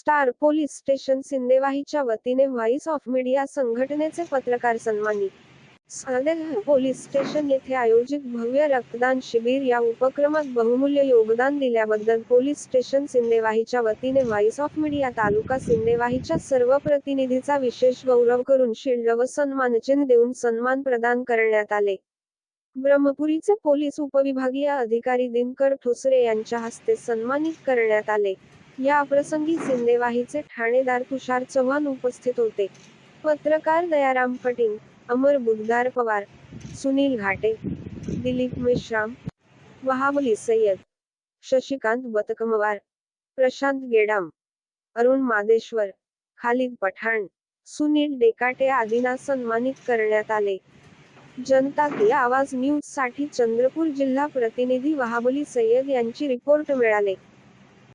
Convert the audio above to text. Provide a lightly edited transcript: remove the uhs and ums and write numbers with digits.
Star police station सिंदेवाहीच्या वतीने voice of media संघटनेचे पत्रकार सन्मानित. सिंदेवाही पोलीस स्टेशन येथे आयोजित भव्य रक्तदान शिबिर या उपक्रमात बहुमूल्य योगदान दिल्याबद्दल पोलीस स्टेशन सिंदेवाहीच्या वतीने व्हॉइस ऑफ मीडिया तालुका सिंदेवाहीच्या सर्व प्रतिनिधीचा विशेष गौरव करून शील्ड व सन्मानचिन्ह देऊन सन्मान प्रदान करण्यात आले. ब्रह्मपुरीचे पोलीस उपविभागीय अधिकारी दिनकर ठोसरे यांच्या हस्ते सन्मानित करण्यात आले. या प्रसंगी सिंदेवाहीचे ठाणेदार तुषार चव्हाण उपस्थित होते. पत्रकार दयाराम कटिंग, अमर बुधगार पवार, सुनील घाटे, दिलीप मेश्राम, वहाबली सय्यद, शशिकांत बतकमवार, प्रशांत गेडाम, अरुण मादेश्वर, खालिद पठाण, सुनील डेकाटे आदींना सन्मानित करण्यात आले. जनता की आवाज न्यूज साठी चंद्रपूर जिल्हा प्रतिनिधी वहाबली सय्यद यांची रिपोर्ट मिळाले.